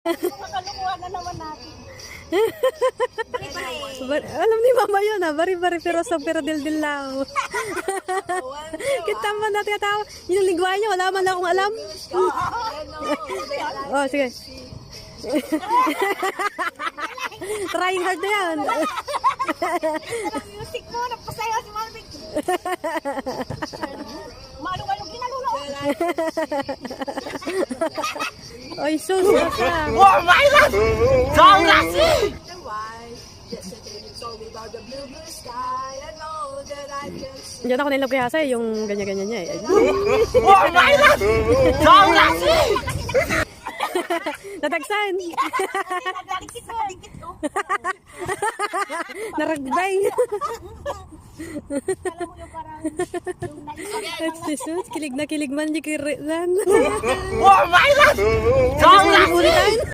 Makalukuhan na naman natin. Alam ni mama yun ha, bari-bari pero sa pero dil-dil lao. Kita man natin katawa. Yung ligwayan niya, wala man lang akong alam. Oh, sige. Trying hard na yan. Music mo, napasayaw si Marvick. Malong-along ginalula. Oy, sus, asa. Oh my God! Song Lassie! Diyan ako nilog kay Hasa, yung ganyan-ganyan niya eh. Oh my God! Song Lassie! Natagsan. Dikit mo, dikit ko. Naragbay. Alam mo yung parang yung naisip. Sus, kilig na kilig man, di kirisan. Oh my God! Song Lassie! Ulitan.